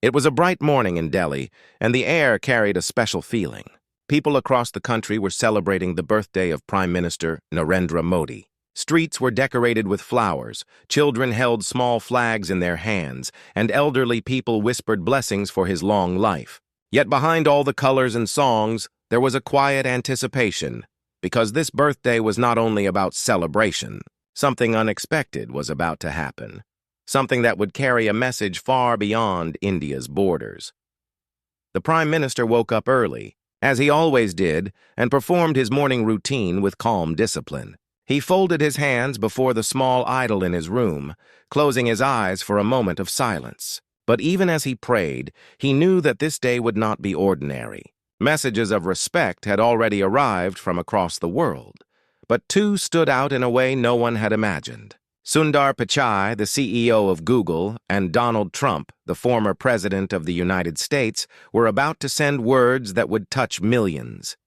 It was a bright morning in Delhi, and the air carried a special feeling. People across the country were celebrating the birthday of Prime Minister Narendra Modi. Streets were decorated with flowers, children held small flags in their hands, and elderly people whispered blessings for his long life. Yet behind all the colors and songs, there was a quiet anticipation, because this birthday was not only about celebration. Something unexpected was about to happen. Something that would carry a message far beyond India's borders. The Prime Minister woke up early, as he always did, and performed his morning routine with calm discipline. He folded his hands before the small idol in his room, closing his eyes for a moment of silence. But even as he prayed, he knew that this day would not be ordinary. Messages of respect had already arrived from across the world, but two stood out in a way no one had imagined. Sundar Pichai, the CEO of Google, and Donald Trump, the former president of the United States, were about to send words that would touch millions.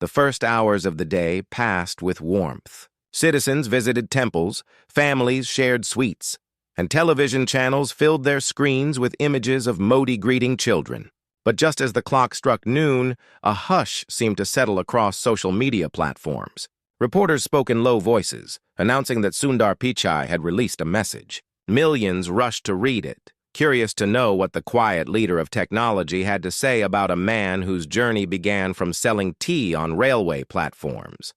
The first hours of the day passed with warmth. Citizens visited temples, families shared sweets, and television channels filled their screens with images of Modi greeting children. But just as the clock struck noon, a hush seemed to settle across social media platforms. Reporters spoke in low voices, announcing that Sundar Pichai had released a message. Millions rushed to read it, curious to know what the quiet leader of technology had to say about a man whose journey began from selling tea on railway platforms.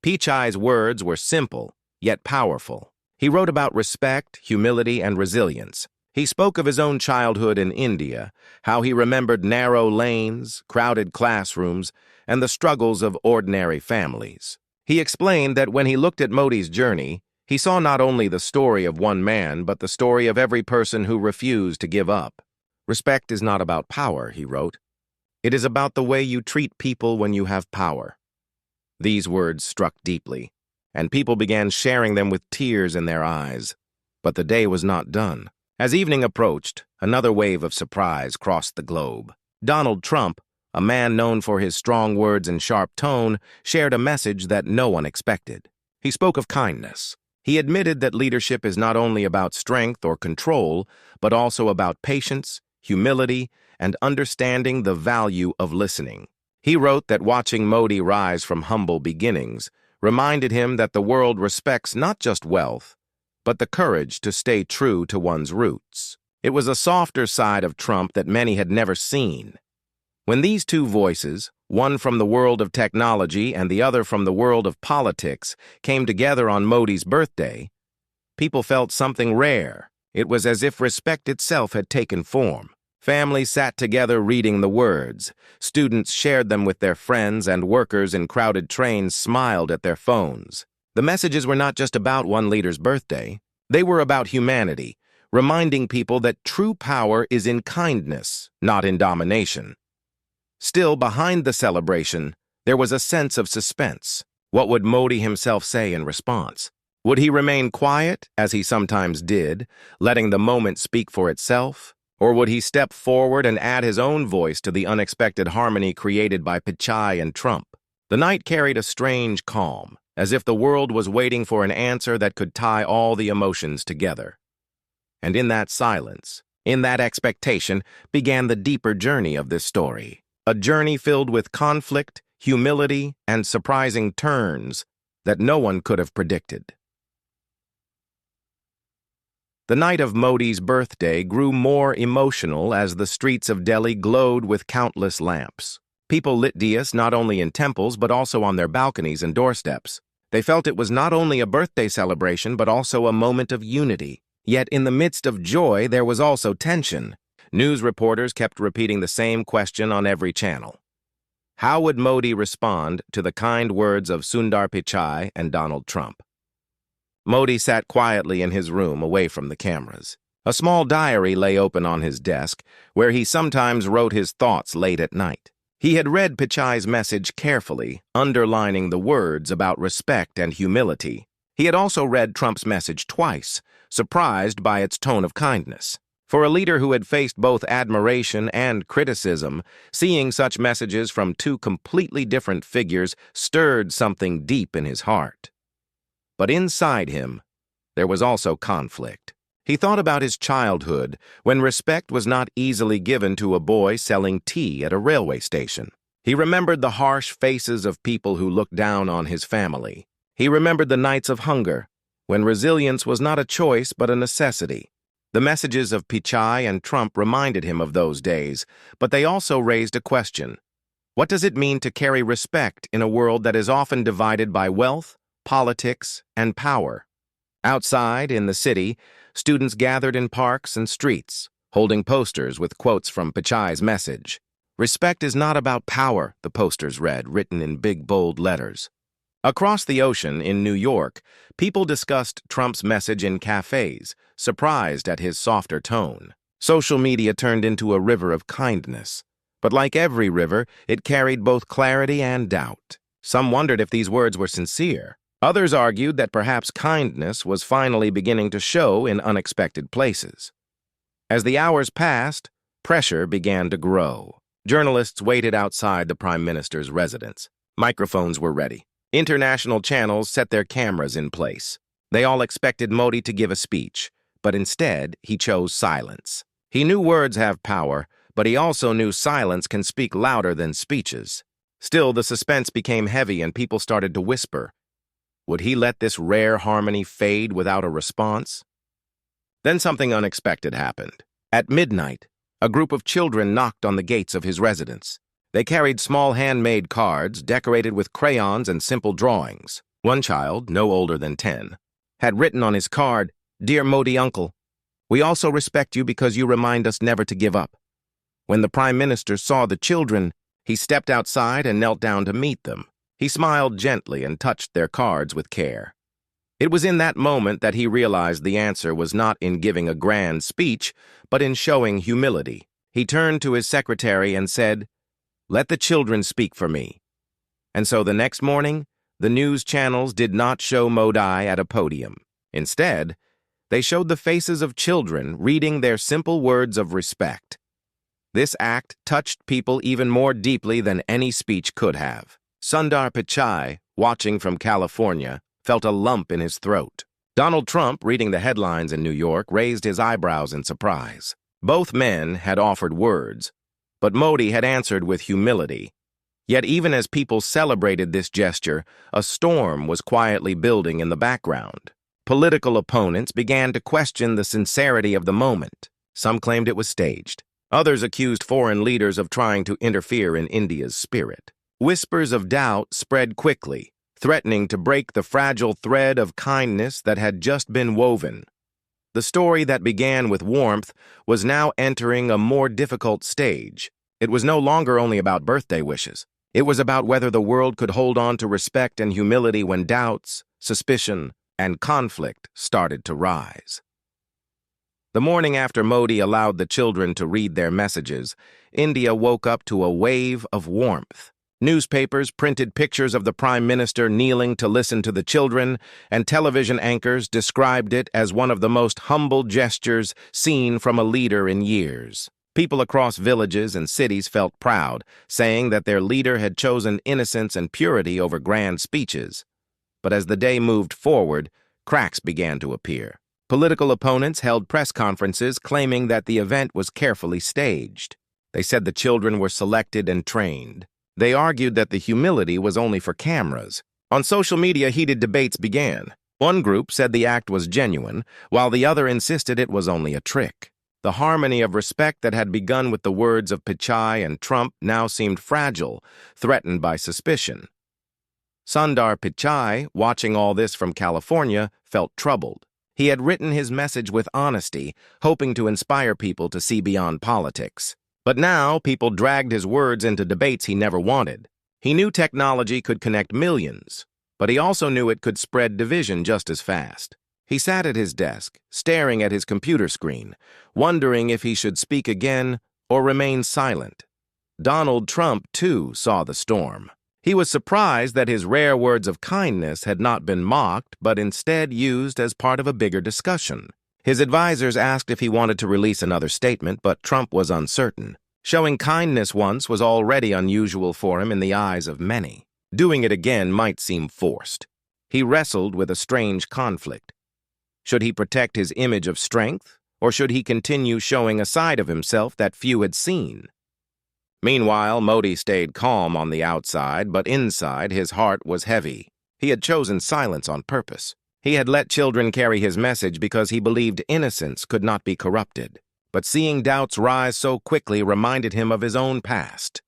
Pichai's words were simple, yet powerful. He wrote about respect, humility, and resilience. He spoke of his own childhood in India, how he remembered narrow lanes, crowded classrooms, and the struggles of ordinary families. He explained that when he looked at Modi's journey, he saw not only the story of one man, but the story of every person who refused to give up. Respect is not about power, he wrote. It is about the way you treat people when you have power. These words struck deeply, and people began sharing them with tears in their eyes. But the day was not done. As evening approached, another wave of surprise crossed the globe. Donald Trump, a man known for his strong words and sharp tone, shared a message that no one expected. He spoke of kindness. He admitted that leadership is not only about strength or control, but also about patience, humility, and understanding the value of listening. He wrote that watching Modi rise from humble beginnings reminded him that the world respects not just wealth, but the courage to stay true to one's roots. It was a softer side of Trump that many had never seen. When these two voices, one from the world of technology and the other from the world of politics, came together on Modi's birthday, people felt something rare. It was as if respect itself had taken form. Families sat together reading the words. Students shared them with their friends, and workers in crowded trains smiled at their phones. The messages were not just about one leader's birthday. They were about humanity, reminding people that true power is in kindness, not in domination. Still, behind the celebration, there was a sense of suspense. What would Modi himself say in response? Would he remain quiet, as he sometimes did, letting the moment speak for itself? Or would he step forward and add his own voice to the unexpected harmony created by Pichai and Trump? The night carried a strange calm, as if the world was waiting for an answer that could tie all the emotions together. And in that silence, in that expectation, began the deeper journey of this story. A journey filled with conflict, humility, and surprising turns that no one could have predicted. The night of Modi's birthday grew more emotional as the streets of Delhi glowed with countless lamps. People lit diyas not only in temples but also on their balconies and doorsteps. They felt it was not only a birthday celebration but also a moment of unity. Yet in the midst of joy there was also tension. News reporters kept repeating the same question on every channel. How would Modi respond to the kind words of Sundar Pichai and Donald Trump? Modi sat quietly in his room away from the cameras. A small diary lay open on his desk, where he sometimes wrote his thoughts late at night. He had read Pichai's message carefully, underlining the words about respect and humility. He had also read Trump's message twice, surprised by its tone of kindness. For a leader who had faced both admiration and criticism, seeing such messages from two completely different figures stirred something deep in his heart. But inside him, there was also conflict. He thought about his childhood, when respect was not easily given to a boy selling tea at a railway station. He remembered the harsh faces of people who looked down on his family. He remembered the nights of hunger, when resilience was not a choice but a necessity. The messages of Pichai and Trump reminded him of those days, but they also raised a question. What does it mean to carry respect in a world that is often divided by wealth, politics, and power? Outside, in the city, students gathered in parks and streets, holding posters with quotes from Pichai's message. Respect is not about power, the posters read, written in big, bold letters. Across the ocean, in New York, people discussed Trump's message in cafes, surprised at his softer tone. Social media turned into a river of kindness. But like every river, it carried both clarity and doubt. Some wondered if these words were sincere. Others argued that perhaps kindness was finally beginning to show in unexpected places. As the hours passed, pressure began to grow. Journalists waited outside the Prime Minister's residence. Microphones were ready. International channels set their cameras in place. They all expected Modi to give a speech, but instead he chose silence. He knew words have power, but he also knew silence can speak louder than speeches. Still, the suspense became heavy and people started to whisper. Would he let this rare harmony fade without a response? Then something unexpected happened. At midnight, a group of children knocked on the gates of his residence. They carried small handmade cards decorated with crayons and simple drawings. One child, no older than 10, had written on his card, "Dear Modi Uncle, we also respect you because you remind us never to give up." When the Prime Minister saw the children, he stepped outside and knelt down to meet them. He smiled gently and touched their cards with care. It was in that moment that he realized the answer was not in giving a grand speech, but in showing humility. He turned to his secretary and said, "Let the children speak for me." And so the next morning, the news channels did not show Modi at a podium. Instead, they showed the faces of children reading their simple words of respect. This act touched people even more deeply than any speech could have. Sundar Pichai, watching from California, felt a lump in his throat. Donald Trump, reading the headlines in New York, raised his eyebrows in surprise. Both men had offered words, but Modi had answered with humility. Yet even as people celebrated this gesture, a storm was quietly building in the background. Political opponents began to question the sincerity of the moment. Some claimed it was staged. Others accused foreign leaders of trying to interfere in India's spirit. Whispers of doubt spread quickly, threatening to break the fragile thread of kindness that had just been woven. The story that began with warmth was now entering a more difficult stage. It was no longer only about birthday wishes. It was about whether the world could hold on to respect and humility when doubts, suspicion, and conflict started to rise. The morning after Modi allowed the children to read their messages, India woke up to a wave of warmth. Newspapers printed pictures of the Prime Minister kneeling to listen to the children, and television anchors described it as one of the most humble gestures seen from a leader in years. People across villages and cities felt proud, saying that their leader had chosen innocence and purity over grand speeches. But as the day moved forward, cracks began to appear. Political opponents held press conferences claiming that the event was carefully staged. They said the children were selected and trained. They argued that the humility was only for cameras. On social media, heated debates began. One group said the act was genuine, while the other insisted it was only a trick. The harmony of respect that had begun with the words of Pichai and Trump now seemed fragile, threatened by suspicion. Sundar Pichai, watching all this from California, felt troubled. He had written his message with honesty, hoping to inspire people to see beyond politics. But now, people dragged his words into debates he never wanted. He knew technology could connect millions, but he also knew it could spread division just as fast. He sat at his desk, staring at his computer screen, wondering if he should speak again or remain silent. Donald Trump, too, saw the storm. He was surprised that his rare words of kindness had not been mocked, but instead used as part of a bigger discussion. His advisors asked if he wanted to release another statement, but Trump was uncertain. Showing kindness once was already unusual for him in the eyes of many. Doing it again might seem forced. He wrestled with a strange conflict. Should he protect his image of strength, or should he continue showing a side of himself that few had seen? Meanwhile, Modi stayed calm on the outside, but inside his heart was heavy. He had chosen silence on purpose. He had let children carry his message because he believed innocence could not be corrupted. But seeing doubts rise so quickly reminded him of his own past.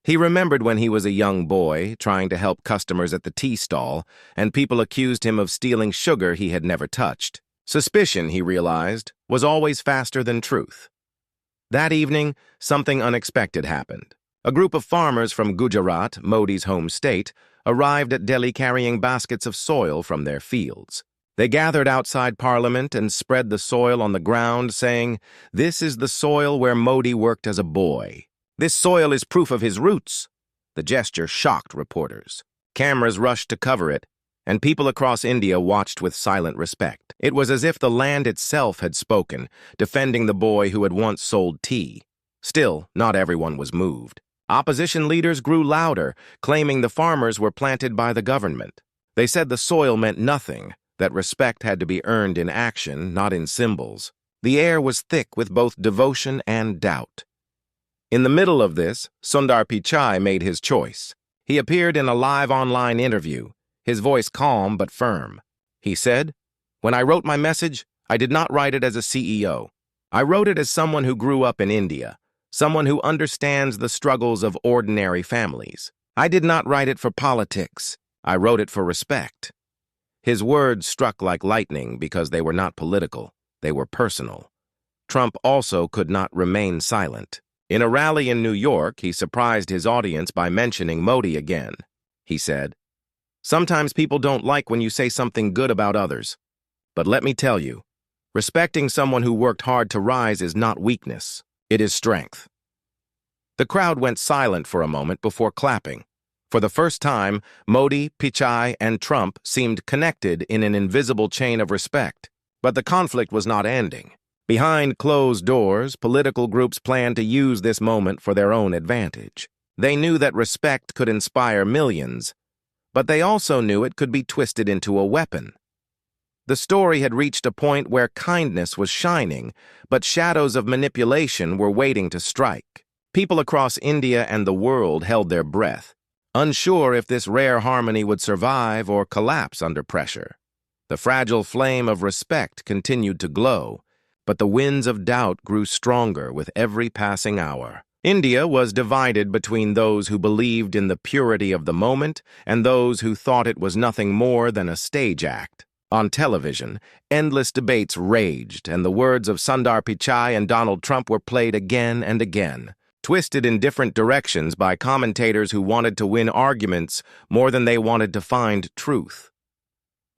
He remembered when he was a young boy, trying to help customers at the tea stall, and people accused him of stealing sugar he had never touched. Suspicion, he realized, was always faster than truth. That evening, something unexpected happened. A group of farmers from Gujarat, Modi's home state, arrived at Delhi carrying baskets of soil from their fields. They gathered outside Parliament and spread the soil on the ground, saying, "This is the soil where Modi worked as a boy. This soil is proof of his roots." The gesture shocked reporters. Cameras rushed to cover it, and people across India watched with silent respect. It was as if the land itself had spoken, defending the boy who had once sold tea. Still, not everyone was moved. Opposition leaders grew louder, claiming the farmers were planted by the government. They said the soil meant nothing, that respect had to be earned in action, not in symbols. The air was thick with both devotion and doubt. In the middle of this, Sundar Pichai made his choice. He appeared in a live online interview, his voice calm but firm. He said, "When I wrote my message, I did not write it as a CEO. I wrote it as someone who grew up in India, someone who understands the struggles of ordinary families. I did not write it for politics. I wrote it for respect." His words struck like lightning because they were not political, they were personal. Trump also could not remain silent. In a rally in New York, he surprised his audience by mentioning Modi again. He said, "Sometimes people don't like when you say something good about others. But let me tell you, respecting someone who worked hard to rise is not weakness, it is strength." The crowd went silent for a moment before clapping. For the first time, Modi, Pichai, and Trump seemed connected in an invisible chain of respect. But the conflict was not ending. Behind closed doors, political groups planned to use this moment for their own advantage. They knew that respect could inspire millions, but they also knew it could be twisted into a weapon. The story had reached a point where kindness was shining, but shadows of manipulation were waiting to strike. People across India and the world held their breath, unsure if this rare harmony would survive or collapse under pressure. The fragile flame of respect continued to glow, but the winds of doubt grew stronger with every passing hour. India was divided between those who believed in the purity of the moment and those who thought it was nothing more than a stage act. On television, endless debates raged, and the words of Sundar Pichai and Donald Trump were played again and again, twisted in different directions by commentators who wanted to win arguments more than they wanted to find truth.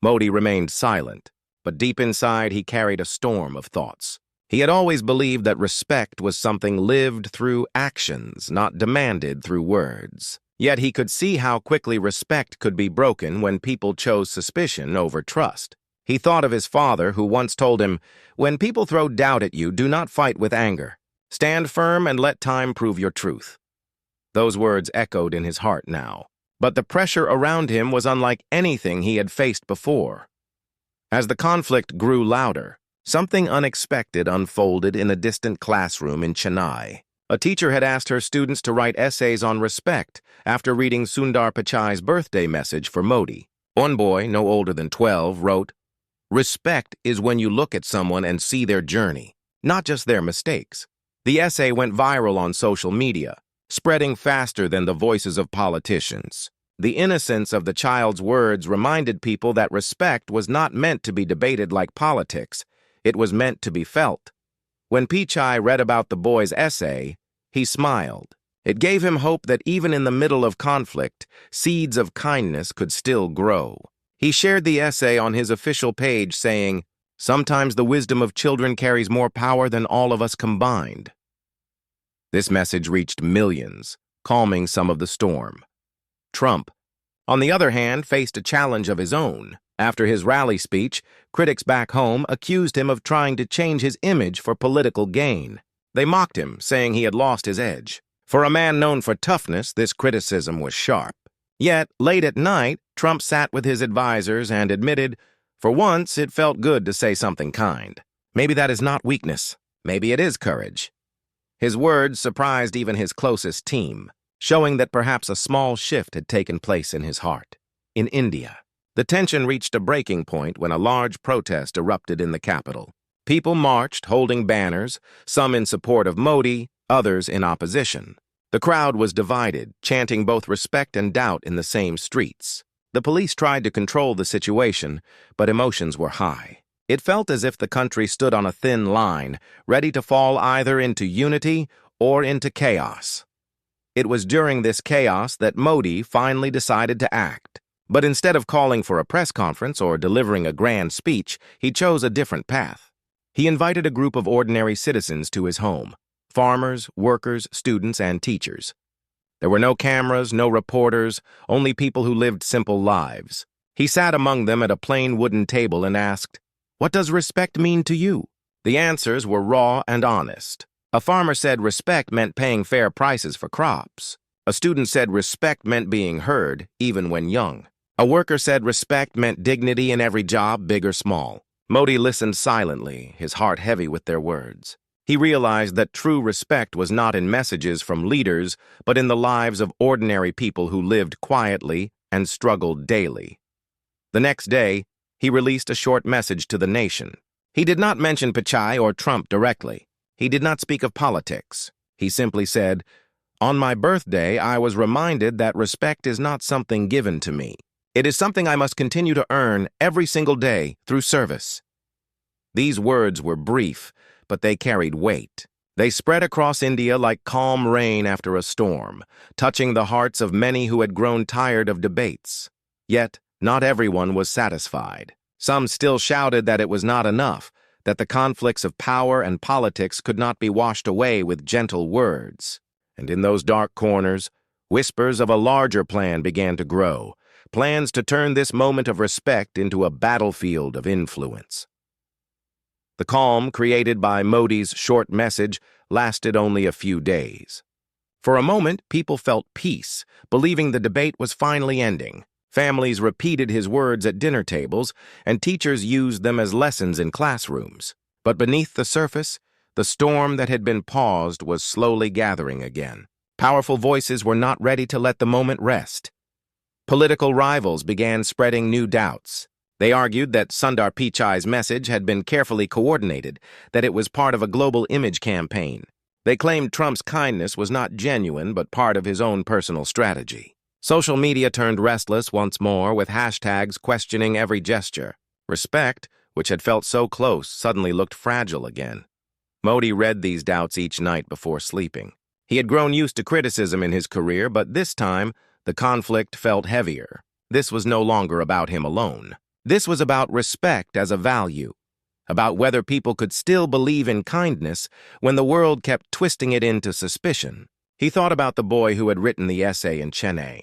Modi remained silent, but deep inside he carried a storm of thoughts. He had always believed that respect was something lived through actions, not demanded through words. Yet he could see how quickly respect could be broken when people chose suspicion over trust. He thought of his father, who once told him, "When people throw doubt at you, do not fight with anger. Stand firm and let time prove your truth." Those words echoed in his heart now, but the pressure around him was unlike anything he had faced before. As the conflict grew louder, something unexpected unfolded in a distant classroom in Chennai. A teacher had asked her students to write essays on respect after reading Sundar Pichai's birthday message for Modi. One boy, no older than 12, wrote, "Respect is when you look at someone and see their journey, not just their mistakes." The essay went viral on social media, spreading faster than the voices of politicians. The innocence of the child's words reminded people that respect was not meant to be debated like politics. It was meant to be felt. When Pichai read about the boy's essay, he smiled. It gave him hope that even in the middle of conflict, seeds of kindness could still grow. He shared the essay on his official page, saying, "Sometimes the wisdom of children carries more power than all of us combined." This message reached millions, calming some of the storm. Trump, on the other hand, faced a challenge of his own. After his rally speech, critics back home accused him of trying to change his image for political gain. They mocked him, saying he had lost his edge. For a man known for toughness, this criticism was sharp. Yet, late at night, Trump sat with his advisors and admitted, For once, it felt good to say something kind. Maybe that is not weakness. Maybe it is courage. His words surprised even his closest team, showing that perhaps a small shift had taken place in his heart. In India, the tension reached a breaking point when a large protest erupted in the capital. People marched, holding banners, some in support of Modi, others in opposition. The crowd was divided, chanting both respect and doubt in the same streets. The police tried to control the situation, but emotions were high. It felt as if the country stood on a thin line, ready to fall either into unity or into chaos. It was during this chaos that Modi finally decided to act. But instead of calling for a press conference or delivering a grand speech, he chose a different path. He invited a group of ordinary citizens to his home: farmers, workers, students, and teachers. There were no cameras, no reporters, only people who lived simple lives. He sat among them at a plain wooden table and asked, "What does respect mean to you?" The answers were raw and honest. A farmer said respect meant paying fair prices for crops. A student said respect meant being heard, even when young. A worker said respect meant dignity in every job, big or small. Modi listened silently, his heart heavy with their words. He realized that true respect was not in messages from leaders, but in the lives of ordinary people who lived quietly and struggled daily. The next day, he released a short message to the nation. He did not mention Pichai or Trump directly. He did not speak of politics. He simply said, "On my birthday, I was reminded that respect is not something given to me. It is something I must continue to earn every single day through service." These words were brief, but they carried weight. They spread across India like calm rain after a storm, touching the hearts of many who had grown tired of debates. Yet, not everyone was satisfied. Some still shouted that it was not enough, that the conflicts of power and politics could not be washed away with gentle words. And in those dark corners, whispers of a larger plan began to grow, plans to turn this moment of respect into a battlefield of influence. The calm created by Modi's short message lasted only a few days. For a moment, people felt peace, believing the debate was finally ending. Families repeated his words at dinner tables, and teachers used them as lessons in classrooms. But beneath the surface, the storm that had been paused was slowly gathering again. Powerful voices were not ready to let the moment rest. Political rivals began spreading new doubts. They argued that Sundar Pichai's message had been carefully coordinated, that it was part of a global image campaign. They claimed Trump's kindness was not genuine but part of his own personal strategy. Social media turned restless once more, with hashtags questioning every gesture. Respect, which had felt so close, suddenly looked fragile again. Modi read these doubts each night before sleeping. He had grown used to criticism in his career, but this time, the conflict felt heavier. This was no longer about him alone. This was about respect as a value, about whether people could still believe in kindness when the world kept twisting it into suspicion. He thought about the boy who had written the essay in Chennai,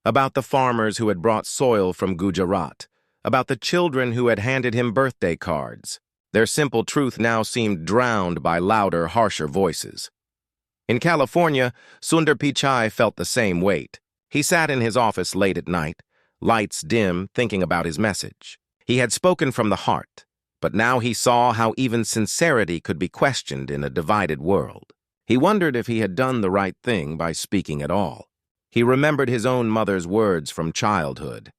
about the farmers who had brought soil from Gujarat, about the children who had handed him birthday cards. Their simple truth now seemed drowned by louder, harsher voices. In California, Sundar Pichai felt the same weight. He sat in his office late at night, lights dim, thinking about his message. He had spoken from the heart, but now he saw how even sincerity could be questioned in a divided world. He wondered if he had done the right thing by speaking at all. He remembered his own mother's words from childhood.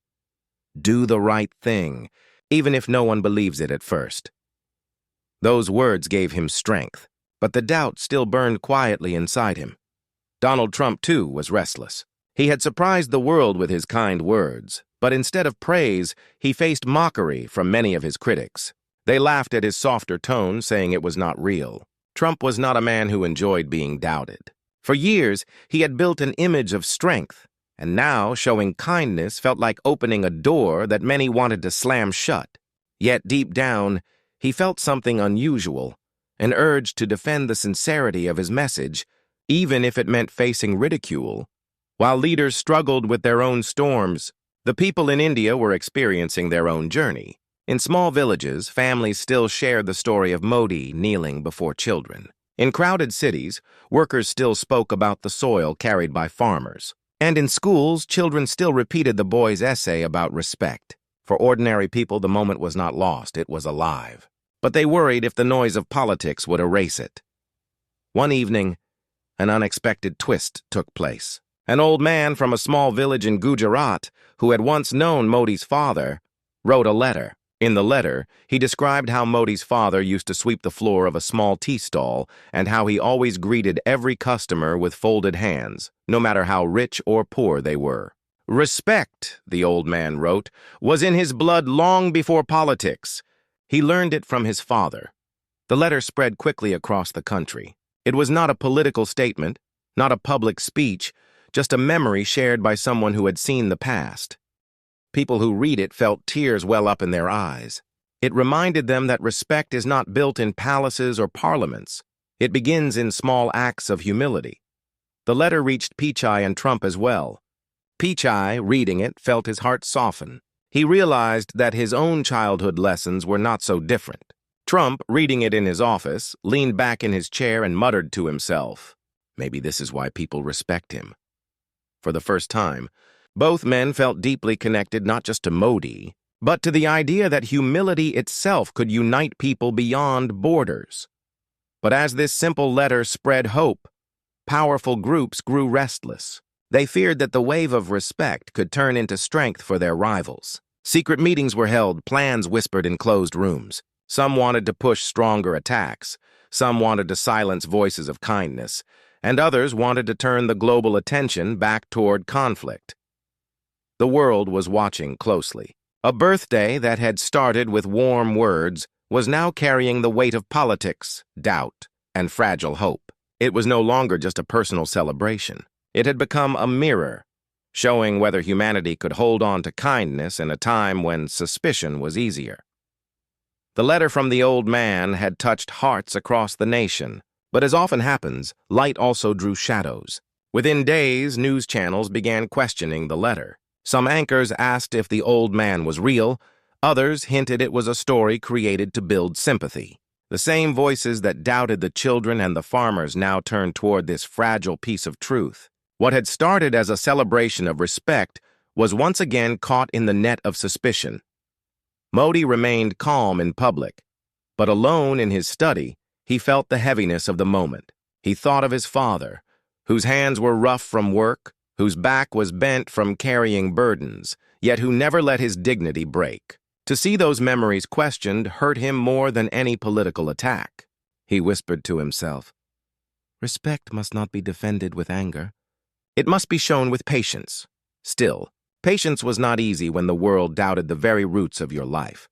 Do the right thing, even if no one believes it at first. Those words gave him strength, but the doubt still burned quietly inside him. Donald Trump, too, was restless. He had surprised the world with his kind words, but instead of praise, he faced mockery from many of his critics. They laughed at his softer tone, saying it was not real. Trump was not a man who enjoyed being doubted. For years, he had built an image of strength, and now showing kindness felt like opening a door that many wanted to slam shut. Yet deep down, he felt something unusual, an urge to defend the sincerity of his message, even if it meant facing ridicule. While leaders struggled with their own storms, the people in India were experiencing their own journey. In small villages, families still shared the story of Modi kneeling before children. In crowded cities, workers still spoke about the soil carried by farmers. And in schools, children still repeated the boy's essay about respect. For ordinary people, the moment was not lost, it was alive. But they worried if the noise of politics would erase it. One evening, an unexpected twist took place. An old man from a small village in Gujarat, who had once known Modi's father, wrote a letter. In the letter, he described how Modi's father used to sweep the floor of a small tea stall and how he always greeted every customer with folded hands, no matter how rich or poor they were. Respect, the old man wrote, was in his blood long before politics. He learned it from his father. The letter spread quickly across the country. It was not a political statement, not a public speech, just a memory shared by someone who had seen the past. People who read it felt tears well up in their eyes. It reminded them that respect is not built in palaces or parliaments. It begins in small acts of humility. The letter reached Pichai and Trump as well. Pichai, reading it, felt his heart soften. He realized that his own childhood lessons were not so different. Trump, reading it in his office, leaned back in his chair and muttered to himself, "Maybe this is why people respect him." For the first time, both men felt deeply connected not just to Modi, but to the idea that humility itself could unite people beyond borders. But as this simple letter spread hope, powerful groups grew restless. They feared that the wave of respect could turn into strength for their rivals. Secret meetings were held, plans whispered in closed rooms. Some wanted to push stronger attacks, some wanted to silence voices of kindness, and others wanted to turn the global attention back toward conflict. The world was watching closely. A birthday that had started with warm words was now carrying the weight of politics, doubt, and fragile hope. It was no longer just a personal celebration. It had become a mirror, showing whether humanity could hold on to kindness in a time when suspicion was easier. The letter from the old man had touched hearts across the nation, but as often happens, light also drew shadows. Within days, news channels began questioning the letter. Some anchors asked if the old man was real, others hinted it was a story created to build sympathy. The same voices that doubted the children and the farmers now turned toward this fragile piece of truth. What had started as a celebration of respect was once again caught in the net of suspicion. Modi remained calm in public, but alone in his study, he felt the heaviness of the moment. He thought of his father, whose hands were rough from work, whose back was bent from carrying burdens, yet who never let his dignity break. To see those memories questioned hurt him more than any political attack. He whispered to himself, "Respect must not be defended with anger. It must be shown with patience." Still, patience was not easy when the world doubted the very roots of your life.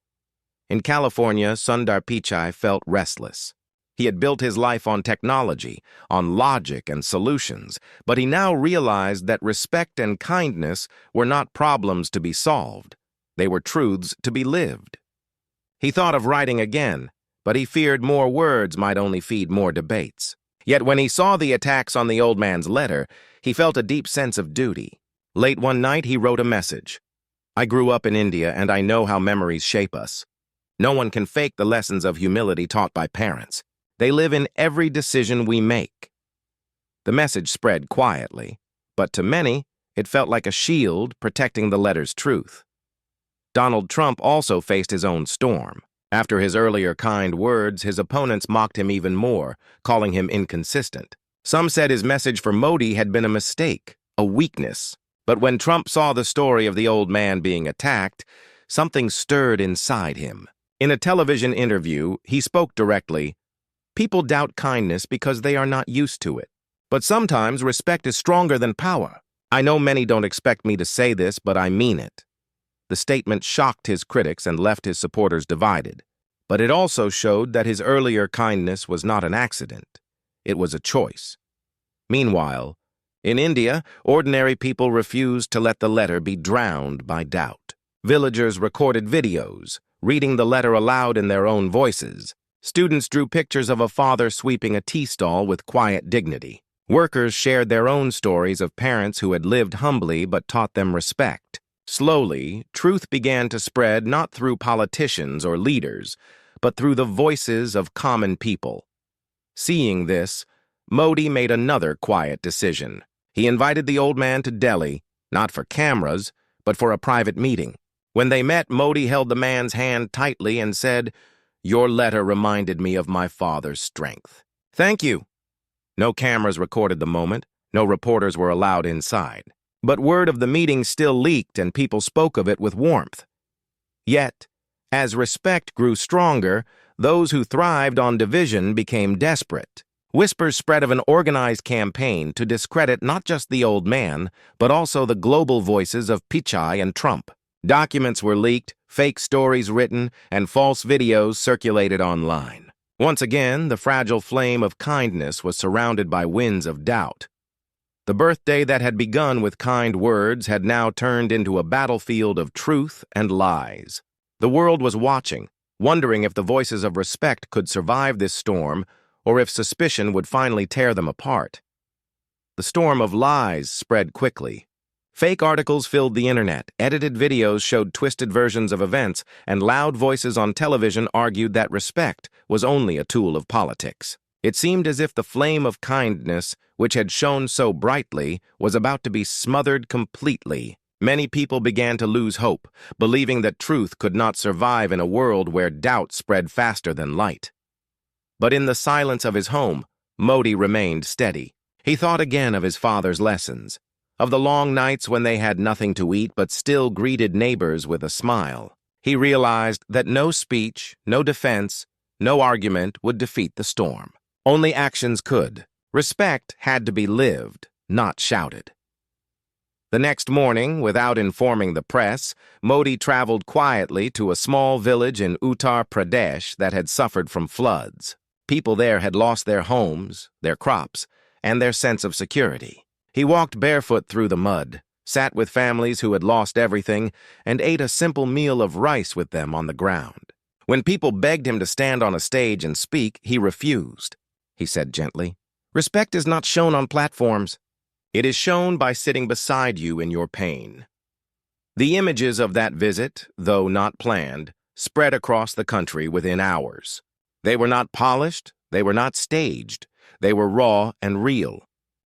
In California, Sundar Pichai felt restless. He had built his life on technology, on logic and solutions, but he now realized that respect and kindness were not problems to be solved. They were truths to be lived. He thought of writing again, but he feared more words might only feed more debates. Yet when he saw the attacks on the old man's letter, he felt a deep sense of duty. Late one night, he wrote a message. "I grew up in India, and I know how memories shape us. No one can fake the lessons of humility taught by parents. They live in every decision we make." The message spread quietly, but to many, it felt like a shield protecting the letter's truth. Donald Trump also faced his own storm. After his earlier kind words, his opponents mocked him even more, calling him inconsistent. Some said his message for Modi had been a mistake, a weakness. But when Trump saw the story of the old man being attacked, something stirred inside him. In a television interview, he spoke directly, "People doubt kindness because they are not used to it. But sometimes respect is stronger than power. I know many don't expect me to say this, but I mean it." The statement shocked his critics and left his supporters divided. But it also showed that his earlier kindness was not an accident. It was a choice. Meanwhile, in India, ordinary people refused to let the letter be drowned by doubt. Villagers recorded videos, reading the letter aloud in their own voices. Students drew pictures of a father sweeping a tea stall with quiet dignity. Workers shared their own stories of parents who had lived humbly but taught them respect. Slowly, truth began to spread not through politicians or leaders, but through the voices of common people. Seeing this, Modi made another quiet decision. He invited the old man to Delhi, not for cameras, but for a private meeting. When they met, Modi held the man's hand tightly and said, "Your letter reminded me of my father's strength." "Thank you." No cameras recorded the moment. No reporters were allowed inside. But word of the meeting still leaked and people spoke of it with warmth. Yet, as respect grew stronger, those who thrived on division became desperate. Whispers spread of an organized campaign to discredit not just the old man, but also the global voices of Pichai and Trump. Documents were leaked, fake stories written, and false videos circulated online. Once again, the fragile flame of kindness was surrounded by winds of doubt. The birthday that had begun with kind words had now turned into a battlefield of truth and lies. The world was watching, wondering if the voices of respect could survive this storm, or if suspicion would finally tear them apart. The storm of lies spread quickly. Fake articles filled the internet, edited videos showed twisted versions of events, and loud voices on television argued that respect was only a tool of politics. It seemed as if the flame of kindness, which had shone so brightly, was about to be smothered completely. Many people began to lose hope, believing that truth could not survive in a world where doubt spread faster than light. But in the silence of his home, Modi remained steady. He thought again of his father's lessons, of the long nights when they had nothing to eat but still greeted neighbors with a smile. He realized that no speech, no defense, no argument would defeat the storm. Only actions could. Respect had to be lived, not shouted. The next morning, without informing the press, Modi traveled quietly to a small village in Uttar Pradesh that had suffered from floods. People there had lost their homes, their crops, and their sense of security. He walked barefoot through the mud, sat with families who had lost everything, and ate a simple meal of rice with them on the ground. When people begged him to stand on a stage and speak, he refused. He said gently, "Respect is not shown on platforms. It is shown by sitting beside you in your pain." The images of that visit, though not planned, spread across the country within hours. They were not polished, they were not staged, they were raw and real.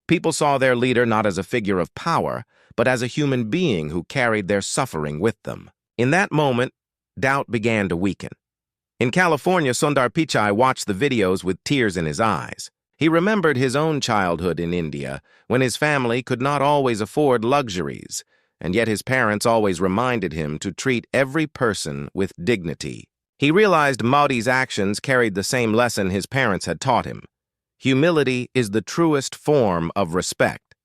People saw their leader not as a figure of power, but as a human being who carried their suffering with them. In that moment, doubt began to weaken. In California, Sundar Pichai watched the videos with tears in his eyes. He remembered his own childhood in India, when his family could not always afford luxuries, and yet his parents always reminded him to treat every person with dignity. He realized Modi's actions carried the same lesson his parents had taught him. Humility is the truest form of respect.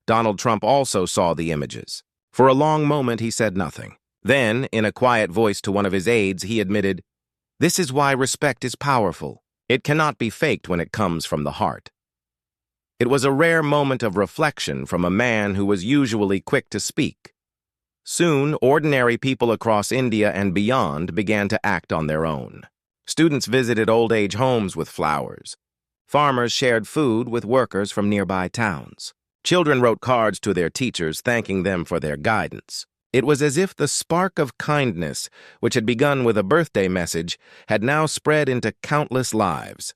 Donald Trump also saw the images. For a long moment, he said nothing. Then, in a quiet voice to one of his aides, he admitted, "This is why respect is powerful. It cannot be faked when it comes from the heart." It was a rare moment of reflection from a man who was usually quick to speak. Soon, ordinary people across India and beyond began to act on their own. Students visited old-age homes with flowers. Farmers shared food with workers from nearby towns. Children wrote cards to their teachers thanking them for their guidance. It was as if the spark of kindness, which had begun with a birthday message, had now spread into countless lives.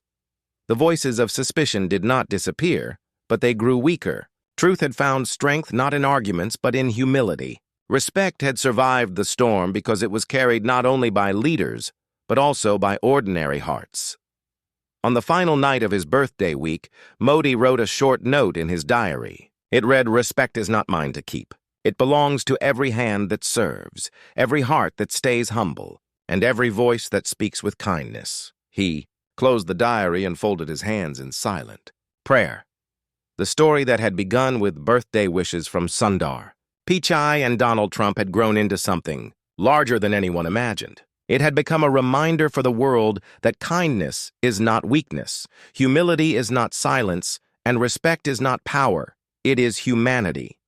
The voices of suspicion did not disappear, but they grew weaker. Truth had found strength not in arguments, but in humility. Respect had survived the storm because it was carried not only by leaders, but also by ordinary hearts. On the final night of his birthday week, Modi wrote a short note in his diary. It read, "Respect is not mine to keep. It belongs to every hand that serves, every heart that stays humble, and every voice that speaks with kindness." He closed the diary and folded his hands in silent prayer. The story that had begun with birthday wishes from Sundar Pichai and Donald Trump had grown into something larger than anyone imagined. It had become a reminder for the world that kindness is not weakness, humility is not silence, and respect is not power. It is humanity.